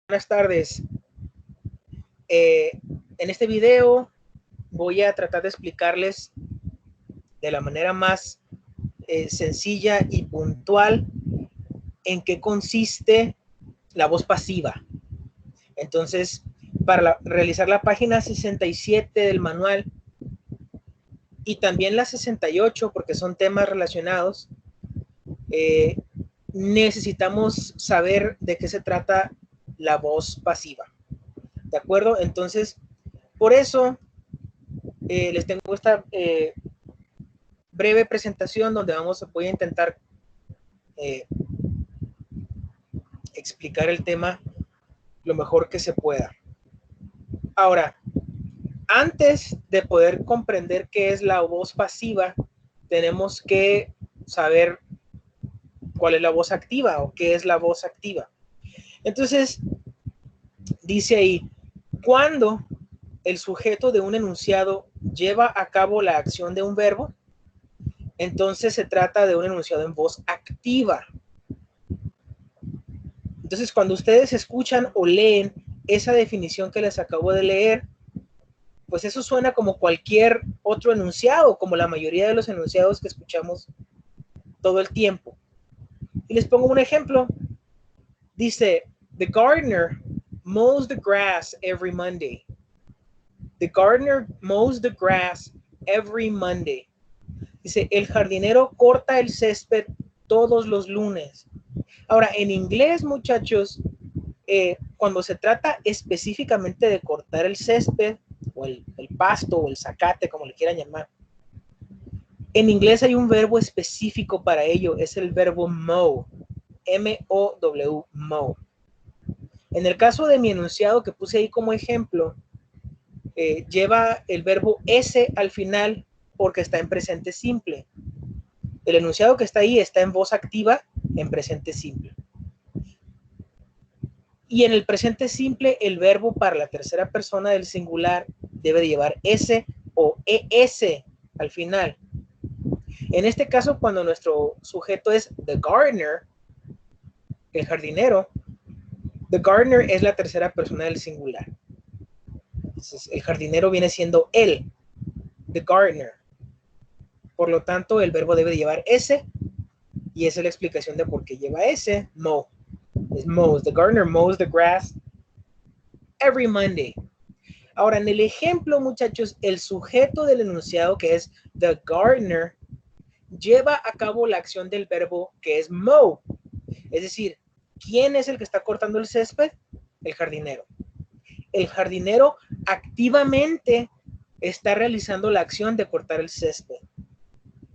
Buenas tardes. En este video voy a tratar de explicarles de la manera más sencilla y puntual en qué consiste la voz pasiva. Entonces, para realizar la página 67 del manual y también la 68, porque son temas relacionados, necesitamos saber de qué se trata la voz pasiva. ¿De acuerdo? Entonces, por eso les tengo esta breve presentación donde voy a intentar explicar el tema lo mejor que se pueda. Ahora, antes de poder comprender qué es la voz pasiva, tenemos que saber cuál es la voz activa o qué es la voz activa. Entonces, dice ahí, cuando el sujeto de un enunciado lleva a cabo la acción de un verbo, entonces se trata de un enunciado en voz activa. Entonces, cuando ustedes escuchan o leen esa definición que les acabo de leer, pues eso suena como cualquier otro enunciado, como la mayoría de los enunciados que escuchamos todo el tiempo. Y les pongo un ejemplo. Dice, the gardener mows the grass every Monday. The gardener mows the grass every Monday. Dice, el jardinero corta el césped todos los lunes. Ahora, en inglés, muchachos, cuando se trata específicamente de cortar el césped, o el pasto, o el zacate, como le quieran llamar, en inglés hay un verbo específico para ello, es el verbo mow, M-O-W, mow. En el caso de mi enunciado que puse ahí como ejemplo, lleva el verbo S al final porque está en presente simple. El enunciado que está ahí está en voz activa en presente simple. Y en el presente simple, el verbo para la tercera persona del singular debe de llevar S o ES al final. En este caso, cuando nuestro sujeto es the gardener, el jardinero, the gardener es la tercera persona del singular. Entonces, el jardinero viene siendo él, the gardener. Por lo tanto, el verbo debe de llevar S, y esa es la explicación de por qué lleva S, mow. Es mows. The gardener mows the grass every Monday. Ahora, en el ejemplo, muchachos, el sujeto del enunciado, que es the gardener, lleva a cabo la acción del verbo que es mow. Es decir, ¿quién es el que está cortando el césped? El jardinero. El jardinero activamente está realizando la acción de cortar el césped.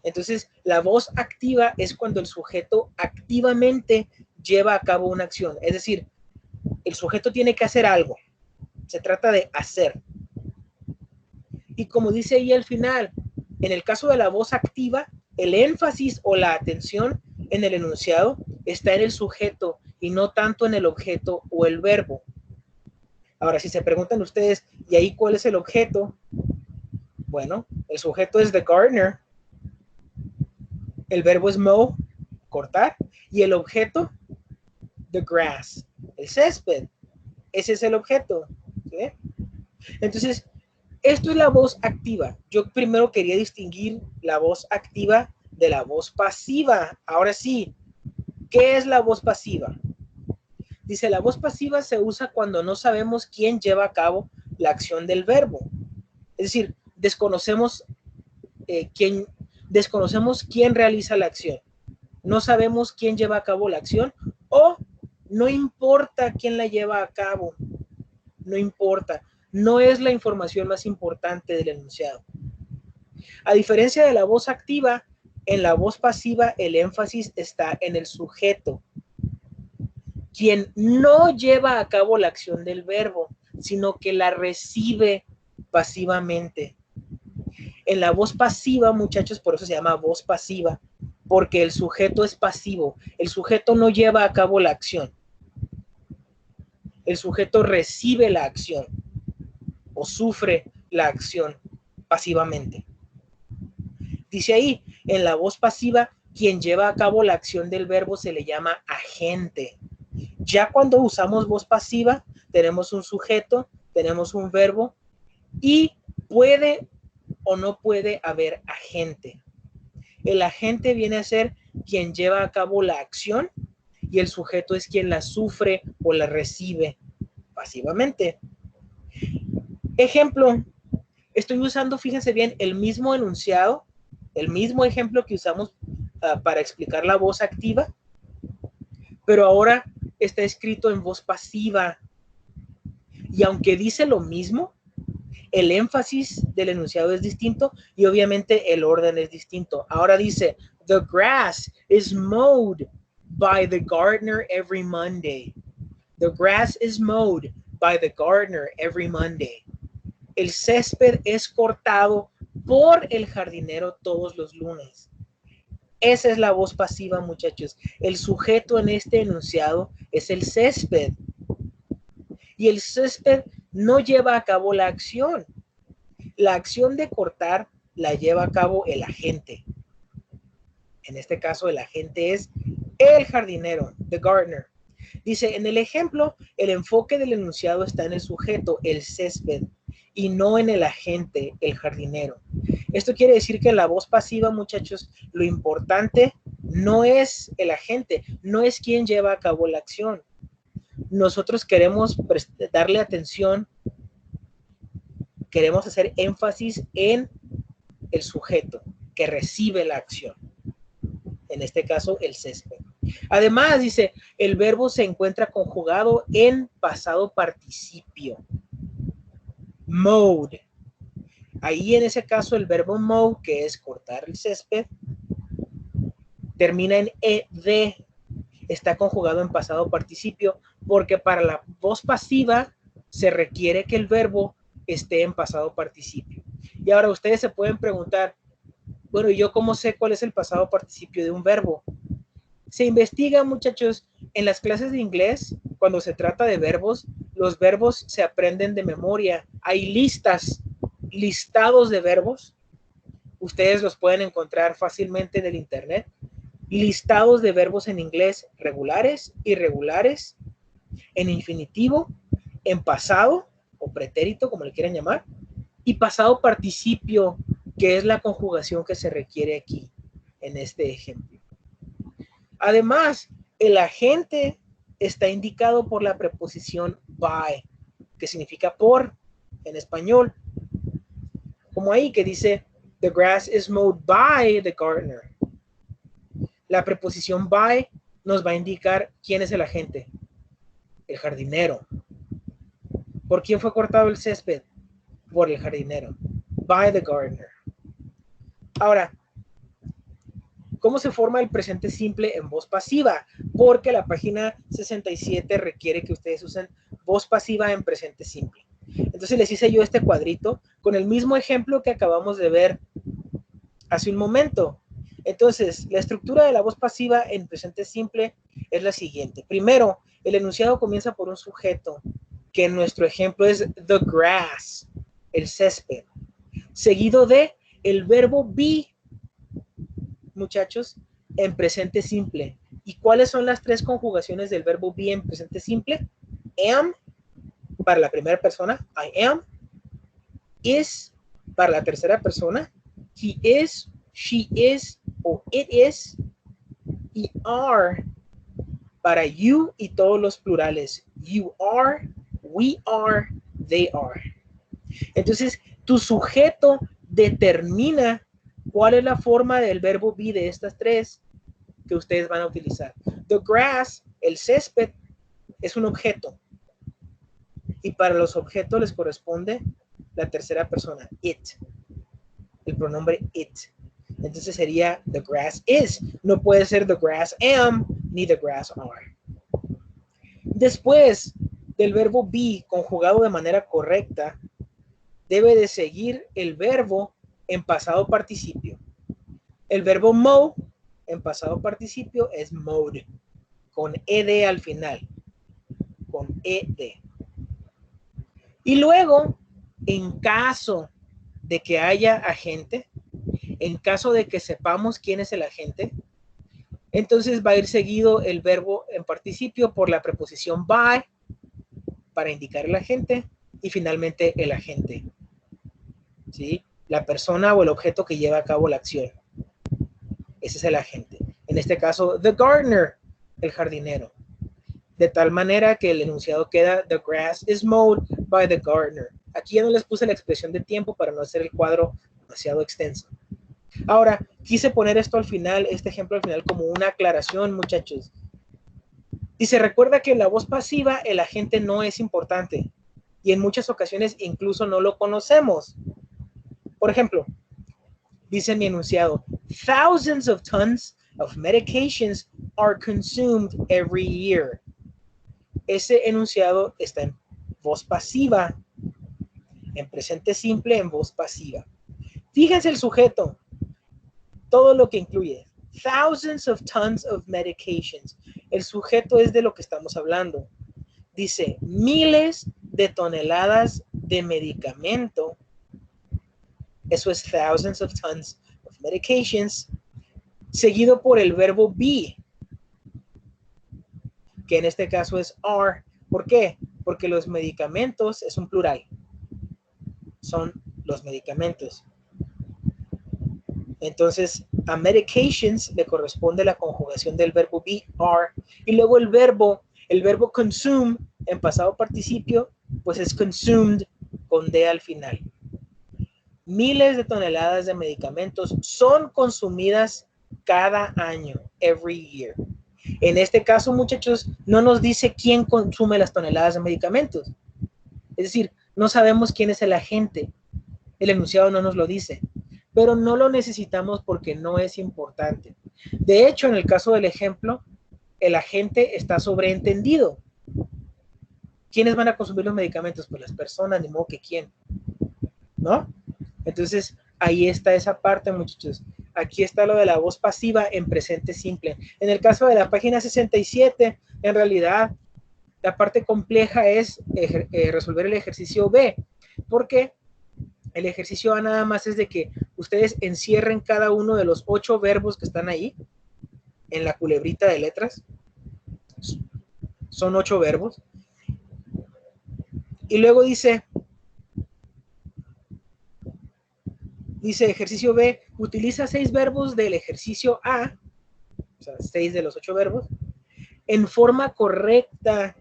Entonces, la voz activa es cuando el sujeto activamente lleva a cabo una acción. Es decir, el sujeto tiene que hacer algo. Se trata de hacer. Y como dice ahí al final, en el caso de la voz activa, el énfasis o la atención en el enunciado está en el sujeto y no tanto en el objeto o el verbo. Ahora, si se preguntan ustedes, ¿y ahí cuál es el objeto? Bueno, el sujeto es the gardener, el verbo es mow, cortar, y el objeto, the grass, el césped. Ese es el objeto. ¿Sí? Entonces, esto es la voz activa. Yo primero quería distinguir la voz activa de la voz pasiva. Ahora sí, ¿qué es la voz pasiva? Dice, la voz pasiva se usa cuando no sabemos quién lleva a cabo la acción del verbo. Es decir, desconocemos quién realiza la acción. No sabemos quién lleva a cabo la acción o no importa quién la lleva a cabo. No importa. No es la información más importante del enunciado. A diferencia de la voz activa, en la voz pasiva el énfasis está en el sujeto, quien no lleva a cabo la acción del verbo, sino que la recibe pasivamente. En la voz pasiva, muchachos, por eso se llama voz pasiva, porque el sujeto es pasivo, el sujeto no lleva a cabo la acción, el sujeto recibe la acción o sufre la acción pasivamente. Dice ahí, en la voz pasiva, quien lleva a cabo la acción del verbo se le llama agente. Ya cuando usamos voz pasiva, tenemos un sujeto, tenemos un verbo y puede o no puede haber agente. El agente viene a ser quien lleva a cabo la acción y el sujeto es quien la sufre o la recibe pasivamente. Ejemplo, estoy usando, fíjense bien, el mismo enunciado, el mismo ejemplo que usamos para explicar la voz activa, pero ahora está escrito en voz pasiva. Y aunque dice lo mismo, el énfasis del enunciado es distinto y obviamente el orden es distinto. Ahora dice, the grass is mowed by the gardener every Monday. The grass is mowed by the gardener every Monday. El césped es cortado por el jardinero todos los lunes. Esa es la voz pasiva, muchachos. El sujeto en este enunciado es el césped. Y el césped no lleva a cabo la acción. La acción de cortar la lleva a cabo el agente. En este caso, el agente es el jardinero, the gardener. Dice, en el ejemplo, el enfoque del enunciado está en el sujeto, el césped, y no en el agente, el jardinero. Esto quiere decir que en la voz pasiva, muchachos, lo importante no es el agente, no es quien lleva a cabo la acción. Nosotros queremos darle atención, queremos hacer énfasis en el sujeto que recibe la acción. En este caso, el césped. Además, dice, el verbo se encuentra conjugado en pasado participio. Mowed. Ahí en ese caso el verbo mow, que es cortar el césped, termina en ed. Está conjugado en pasado participio porque para la voz pasiva se requiere que el verbo esté en pasado participio. Y ahora ustedes se pueden preguntar, bueno, ¿y yo cómo sé cuál es el pasado participio de un verbo? Se investiga, muchachos, en las clases de inglés, cuando se trata de verbos, los verbos se aprenden de memoria. Hay listados de verbos. Ustedes los pueden encontrar fácilmente en el internet. Listados de verbos en inglés regulares, irregulares, en infinitivo, en pasado o pretérito, como le quieran llamar, y pasado participio, que es la conjugación que se requiere aquí en este ejemplo. Además, el agente está indicado por la preposición by, que significa por en español. Como ahí que dice, the grass is mowed by the gardener. La preposición by nos va a indicar quién es el agente. El jardinero. ¿Por quién fue cortado el césped? Por el jardinero. By the gardener. Ahora, ¿cómo se forma el presente simple en voz pasiva? Porque la página 67 requiere que ustedes usen voz pasiva en presente simple. Entonces les hice yo este cuadrito con el mismo ejemplo que acabamos de ver hace un momento. Entonces, la estructura de la voz pasiva en presente simple es la siguiente. Primero, el enunciado comienza por un sujeto, que en nuestro ejemplo es the grass, el césped. Seguido de el verbo be, muchachos, en presente simple. ¿Y cuáles son las tres conjugaciones del verbo be en presente simple? Am, para la primera persona, I am. Is, para la tercera persona, he is, she is o it is. Y are, para you y todos los plurales. You are, we are, they are. Entonces, tu sujeto determina cuál es la forma del verbo be de estas tres que ustedes van a utilizar. The grass, el césped, es un objeto. Y para los objetos les corresponde la tercera persona, it. El pronombre it. Entonces sería the grass is. No puede ser the grass am ni the grass are. Después del verbo be conjugado de manera correcta, debe de seguir el verbo en pasado participio. El verbo mow en pasado participio es mowed, con ed al final, con ed. Y luego, en caso de que haya agente, en caso de que sepamos quién es el agente, Entonces va a ir seguido el verbo en participio por la preposición by para indicar el agente y finalmente el agente, ¿sí? La persona o el objeto que lleva a cabo la acción. Ese es el agente. En este caso, the gardener, el jardinero. De tal manera que el enunciado queda, the grass is mowed by the gardener. Aquí ya no les puse la expresión de tiempo para no hacer el cuadro demasiado extenso. Ahora, quise poner esto al final, este ejemplo al final como una aclaración, muchachos. Y se recuerda que en la voz pasiva el agente no es importante y en muchas ocasiones incluso no lo conocemos. Por ejemplo, dice mi enunciado, thousands of tons of medications are consumed every year. Ese enunciado está en voz pasiva, en presente simple, en voz pasiva. Fíjense el sujeto, todo lo que incluye. Thousands of tons of medications. El sujeto es de lo que estamos hablando. Dice, miles de toneladas de medicamento. Eso es thousands of tons of medications. Seguido por el verbo be, que en este caso es are. ¿Por qué? Porque los medicamentos es un plural. Son los medicamentos. Entonces, a medications le corresponde la conjugación del verbo be, are, y luego el verbo consume en pasado participio, pues es consumed con D al final. Miles de toneladas de medicamentos son consumidas cada año, every year. En este caso, muchachos, no nos dice quién consume las toneladas de medicamentos. Es decir, no sabemos quién es el agente. El enunciado no nos lo dice. Pero no lo necesitamos porque no es importante. De hecho, en el caso del ejemplo, el agente está sobreentendido. ¿Quiénes van a consumir los medicamentos? Pues las personas, ni modo que quién, ¿no? Entonces, ahí está esa parte, muchachos. Aquí está lo de la voz pasiva en presente simple. En el caso de la página 67, en realidad, la parte compleja es resolver el ejercicio B. ¿Por qué? El ejercicio A nada más es de que ustedes encierren cada uno de los 8 verbos que están ahí en la culebrita de letras. Son 8 verbos. Y luego dice ejercicio B, utiliza 6 verbos del ejercicio A, o sea, 6 de los 8 verbos, en forma correcta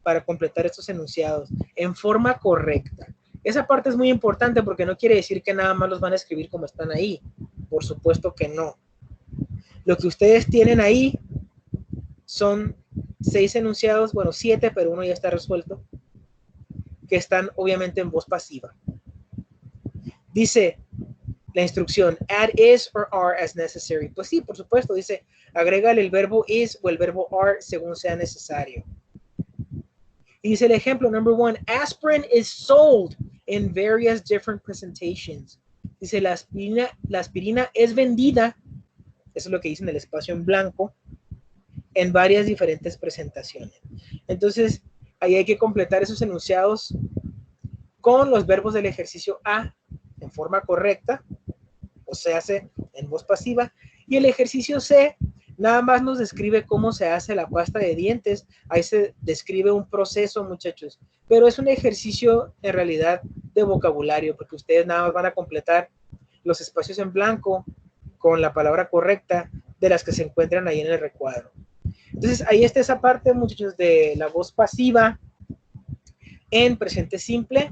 para completar estos enunciados, en forma correcta. Esa parte es muy importante porque no quiere decir que nada más los van a escribir como están ahí. Por supuesto que no. Lo que ustedes tienen ahí son 6 enunciados, bueno, 7, pero uno ya está resuelto, que están obviamente en voz pasiva. Dice la instrucción, add is or are as necessary. Pues sí, por supuesto, dice, agrégale el verbo is o el verbo are según sea necesario. Y dice el ejemplo, number 1, aspirin is sold in various different presentations. Dice, la aspirina es vendida, eso es lo que dice en el espacio en blanco, en varias diferentes presentaciones. Entonces, ahí hay que completar esos enunciados con los verbos del ejercicio A en forma correcta, o se hace en voz pasiva, y el ejercicio C nada más nos describe cómo se hace la pasta de dientes. Ahí se describe un proceso, muchachos, pero es un ejercicio en realidad de vocabulario, porque ustedes nada más van a completar los espacios en blanco con la palabra correcta de las que se encuentran ahí en el recuadro. Entonces, ahí está esa parte, muchachos, de la voz pasiva en presente simple.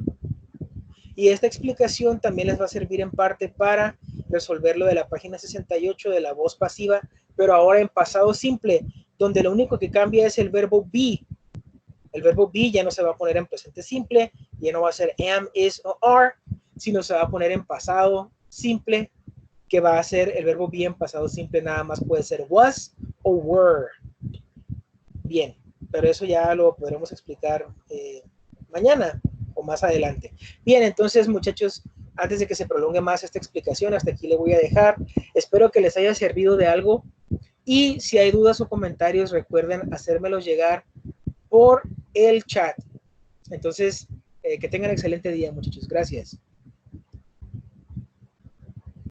Y esta explicación también les va a servir en parte para resolver lo de la página 68 de la voz pasiva, pero ahora en pasado simple, donde lo único que cambia es el verbo be. El verbo be ya no se va a poner en presente simple, ya no va a ser am, is o are, sino se va a poner en pasado simple, que va a ser el verbo be en pasado simple, nada más puede ser was o were. Bien, pero eso ya lo podremos explicar mañana o más adelante. Bien, entonces, muchachos, antes de que se prolongue más esta explicación, hasta aquí le voy a dejar. Espero que les haya servido de algo. Y si hay dudas o comentarios, recuerden hacérmelos llegar por el chat. Entonces, que tengan excelente día, muchachos. Gracias.